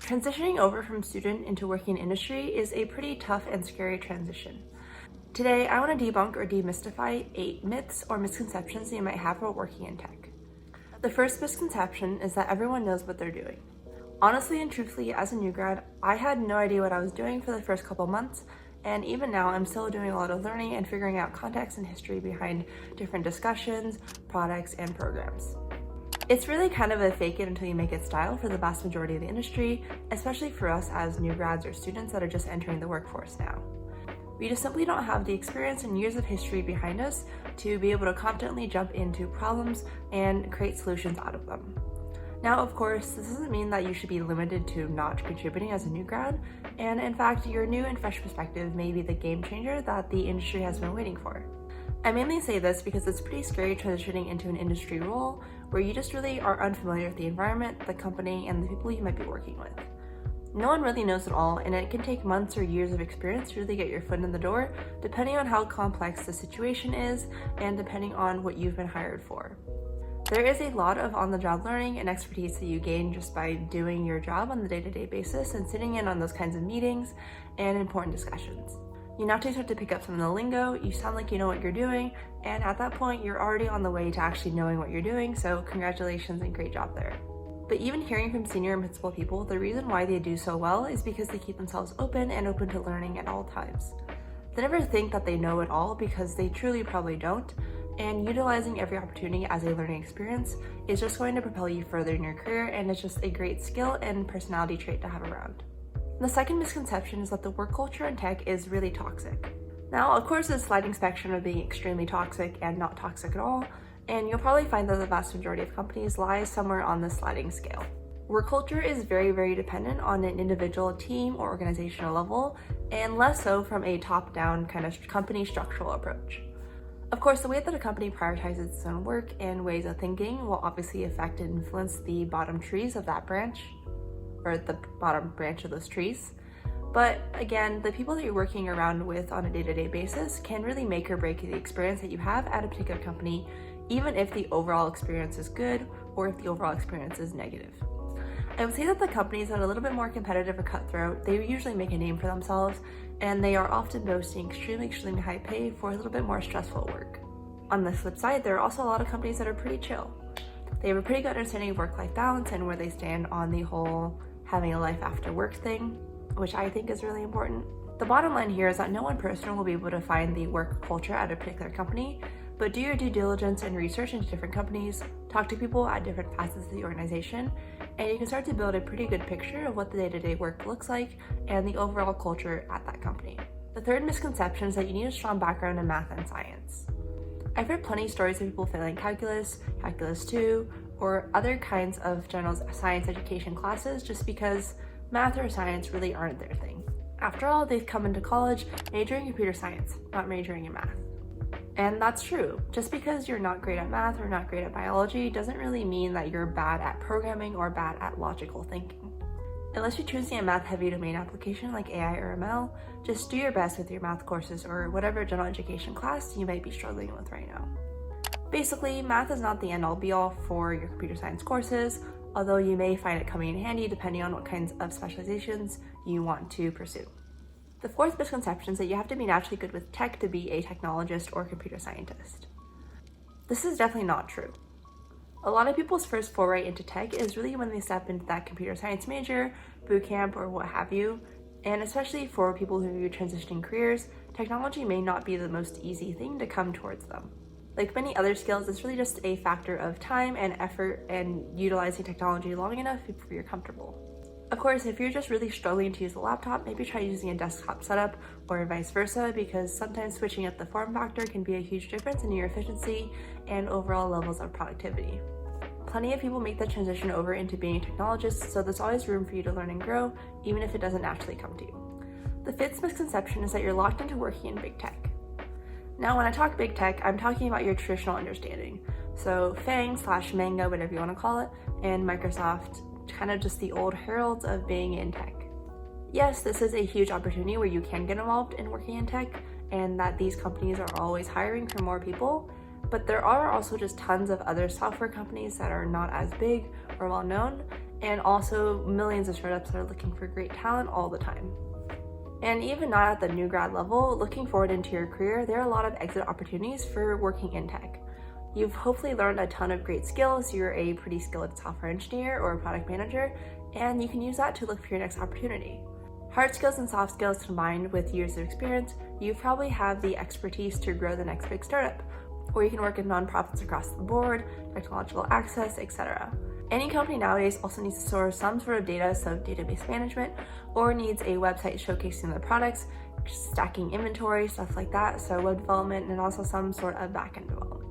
Transitioning over from student into working in industry is a pretty tough and scary transition. Today, I want to debunk or demystify 8 myths or misconceptions that you might have about working in tech. The first misconception is that everyone knows what they're doing. Honestly and truthfully, as a new grad, I had no idea what I was doing for the first couple months, and even now I'm still doing a lot of learning and figuring out context and history behind different discussions, products, and programs. It's really kind of a fake it until you make it style for the vast majority of the industry, especially for us as new grads or students that are just entering the workforce now. We just simply don't have the experience and years of history behind us to be able to confidently jump into problems and create solutions out of them. Now, of course, this doesn't mean that you should be limited to not contributing as a new grad, and in fact, your new and fresh perspective may be the game changer that the industry has been waiting for. I mainly say this because it's pretty scary transitioning into an industry role where you just really are unfamiliar with the environment, the company, and the people you might be working with. No one really knows it all, and it can take months or years of experience to really get your foot in the door, depending on how complex the situation is and depending on what you've been hired for. There is a lot of on-the-job learning and expertise that you gain just by doing your job on the day-to-day basis and sitting in on those kinds of meetings and important discussions. You naturally start to pick up some of the lingo, you sound like you know what you're doing, and at that point, you're already on the way to actually knowing what you're doing, so congratulations and great job there. But even hearing from senior and principal people, the reason why they do so well is because they keep themselves open and open to learning at all times. They never think that they know it all because they truly probably don't, and utilizing every opportunity as a learning experience is just going to propel you further in your career, and it's just a great skill and personality trait to have around. The second misconception is that the work culture in tech is really toxic. Now, of course, there's a sliding spectrum of being extremely toxic and not toxic at all, and you'll probably find that the vast majority of companies lie somewhere on the sliding scale. Work culture is very, very dependent on an individual team or organizational level, and less so from a top-down kind of company structural approach. Of course, the way that a company prioritizes its own work and ways of thinking will obviously affect and influence the bottom trees of that branch, or the bottom branch of those trees. But again, the people that you're working around with on a day-to-day basis can really make or break the experience that you have at a particular company, even if the overall experience is good or if the overall experience is negative. I would say that the companies that are a little bit more competitive or cutthroat, they usually make a name for themselves, and they are often boasting extremely high pay for a little bit more stressful work. On the flip side, there are also a lot of companies that are pretty chill. They have a pretty good understanding of work-life balance and where they stand on the whole having a life after work thing, which I think is really important. The bottom line here is that no one person will be able to find the work culture at a particular company, but do your due diligence and research into different companies, talk to people at different facets of the organization, and you can start to build a pretty good picture of what the day-to-day work looks like and the overall culture at that company. The third misconception is that you need a strong background in math and science. I've heard plenty of stories of people failing calculus, calculus 2, or other kinds of general science education classes just because math or science really aren't their thing. After all, they've come into college majoring in computer science, not majoring in math. And that's true. Just because you're not great at math or not great at biology doesn't really mean that you're bad at programming or bad at logical thinking. Unless you're choosing a math-heavy domain application like AI or ML, just do your best with your math courses or whatever general education class you might be struggling with right now. Basically, math is not the end-all be-all for your computer science courses, although you may find it coming in handy depending on what kinds of specializations you want to pursue. The fourth misconception is that you have to be naturally good with tech to be a technologist or computer scientist. This is definitely not true. A lot of people's first foray into tech is really when they step into that computer science major, boot camp, or what have you, and especially for people who are transitioning careers, technology may not be the most easy thing to come towards them. Like many other skills, it's really just a factor of time and effort and utilizing technology long enough before you're comfortable. Of course, if you're just really struggling to use a laptop, maybe try using a desktop setup or vice versa, because sometimes switching up the form factor can be a huge difference in your efficiency and overall levels of productivity. Plenty of people make that transition over into being a technologist, so there's always room for you to learn and grow, even if it doesn't naturally come to you. The fifth misconception is that you're locked into working in big tech. Now, when I talk big tech, I'm talking about your traditional understanding. So FANG/Mango, whatever you want to call it, and Microsoft, kind of just the old heralds of being in tech. Yes, this is a huge opportunity where you can get involved in working in tech, and that these companies are always hiring for more people, but there are also just tons of other software companies that are not as big or well known, and also millions of startups that are looking for great talent all the time. And even not at the new grad level, looking forward into your career, there are a lot of exit opportunities for working in tech. You've hopefully learned a ton of great skills. You're a pretty skilled software engineer or a product manager, and you can use that to look for your next opportunity. Hard skills and soft skills combined with years of experience, you probably have the expertise to grow the next big startup, or you can work in nonprofits across the board, technological access, etc. Any company nowadays also needs to store some sort of data, so database management, or needs a website showcasing their products, stacking inventory, stuff like that, so web development, and also some sort of backend development.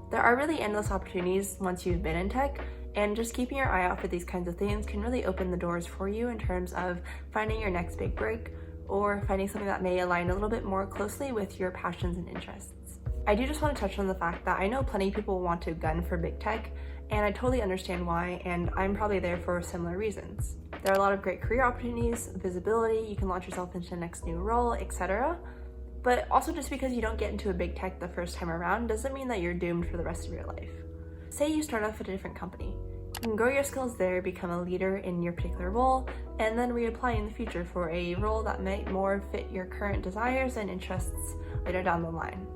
There are really endless opportunities once you've been in tech, and just keeping your eye out for these kinds of things can really open the doors for you in terms of finding your next big break, or finding something that may align a little bit more closely with your passions and interests. I do just want to touch on the fact that I know plenty of people want to gun for big tech, and I totally understand why, and I'm probably there for similar reasons. There are a lot of great career opportunities, visibility, you can launch yourself into the next new role, etc. But also, just because you don't get into a big tech the first time around doesn't mean that you're doomed for the rest of your life. Say you start off at a different company. You can grow your skills there, become a leader in your particular role, and then reapply in the future for a role that might more fit your current desires and interests later down the line.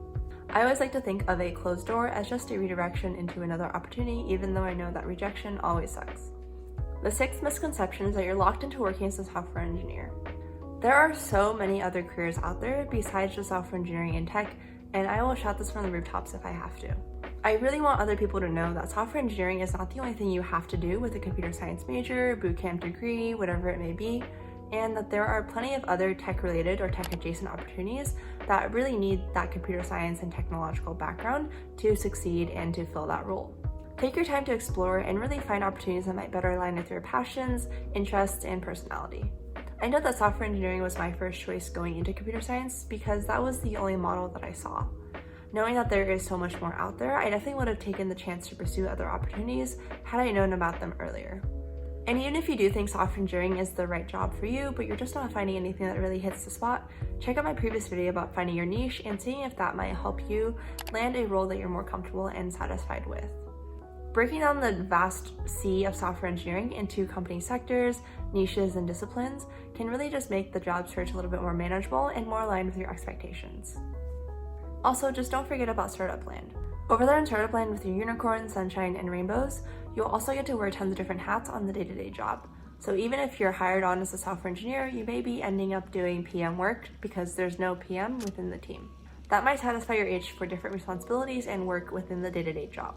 I always like to think of a closed door as just a redirection into another opportunity, even though I know that rejection always sucks. The sixth misconception is that you're locked into working as a software engineer. There are so many other careers out there besides just software engineering and tech, and I will shout this from the rooftops if I have to. I really want other people to know that software engineering is not the only thing you have to do with a computer science major, bootcamp degree, whatever it may be, and that there are plenty of other tech-related or tech-adjacent opportunities that really need that computer science and technological background to succeed and to fill that role. Take your time to explore and really find opportunities that might better align with your passions, interests, and personality. I know that software engineering was my first choice going into computer science because that was the only model that I saw. Knowing that there is so much more out there, I definitely would have taken the chance to pursue other opportunities had I known about them earlier. And even if you do think software engineering is the right job for you, but you're just not finding anything that really hits the spot, check out my previous video about finding your niche and seeing if that might help you land a role that you're more comfortable and satisfied with. Breaking down the vast sea of software engineering into company sectors, niches, and disciplines can really just make the job search a little bit more manageable and more aligned with your expectations. Also, just don't forget about startup land. Over there in startup land with your unicorns, sunshine, and rainbows, you'll also get to wear tons of different hats on the day-to-day job. So even if you're hired on as a software engineer, you may be ending up doing PM work because there's no PM within the team. That might satisfy your itch for different responsibilities and work within the day-to-day job.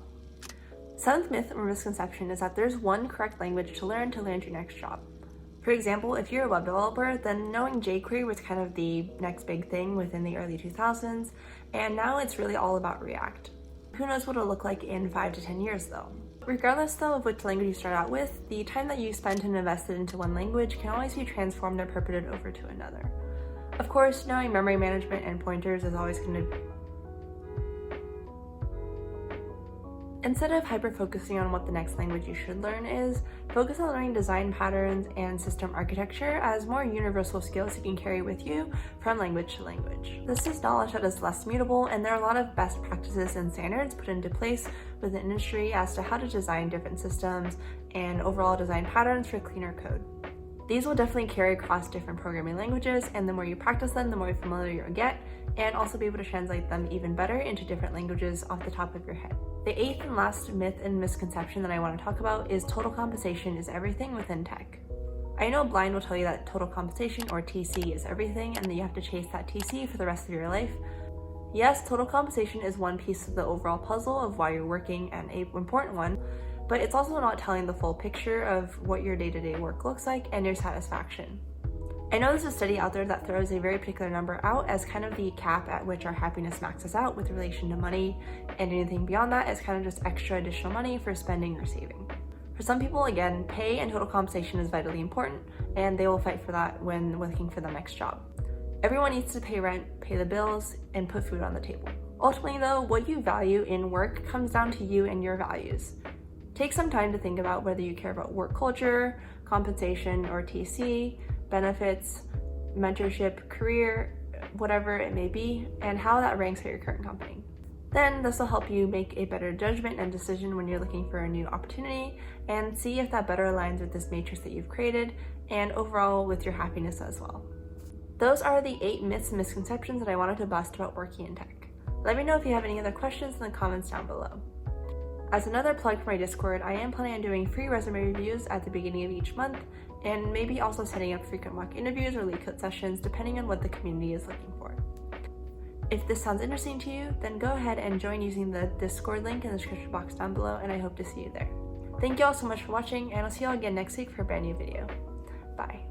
Seventh myth or misconception is that there's one correct language to land your next job. For example, if you're a web developer, then knowing jQuery was kind of the next big thing within the early 2000s, and now it's really all about React. Who knows what it'll look like in 5 to 10 years though. Regardless though of which language you start out with, the time that you spent and invested into one language can always be transformed or perpetrated over to another. Of course, knowing memory management and pointers is always going to... Instead of hyper-focusing on what the next language you should learn is, focus on learning design patterns and system architecture as more universal skills you can carry with you from language to language. This is knowledge that is less mutable, and there are a lot of best practices and standards put into place within the industry as to how to design different systems and overall design patterns for cleaner code. These will definitely carry across different programming languages, and the more you practice them, the more familiar you'll get, and also be able to translate them even better into different languages off the top of your head. The eighth and last myth and misconception that I want to talk about is total compensation is everything within tech. I know Blind will tell you that total compensation or TC is everything and that you have to chase that TC for the rest of your life. Yes, total compensation is one piece of the overall puzzle of why you're working, and an important one, but it's also not telling the full picture of what your day-to-day work looks like and your satisfaction. I know there's a study out there that throws a very particular number out as kind of the cap at which our happiness maxes out with relation to money, and anything beyond that is kind of just extra additional money for spending or saving. For some people, again, pay and total compensation is vitally important, and they will fight for that when looking for the next job. Everyone needs to pay rent, pay the bills, and put food on the table. Ultimately though, what you value in work comes down to you and your values. Take some time to think about whether you care about work culture, compensation or TC, benefits, mentorship, career, whatever it may be, and how that ranks at your current company. Then this will help you make a better judgment and decision when you're looking for a new opportunity and see if that better aligns with this matrix that you've created and overall with your happiness as well. Those are the 8 myths and misconceptions that I wanted to bust about working in tech. Let me know if you have any other questions in the comments down below. As another plug for my Discord, I am planning on doing free resume reviews at the beginning of each month and maybe also setting up frequent mock interviews or lead code sessions depending on what the community is looking for. If this sounds interesting to you, then go ahead and join using the Discord link in the description box down below, and I hope to see you there. Thank you all so much for watching, and I'll see you all again next week for a brand new video. Bye.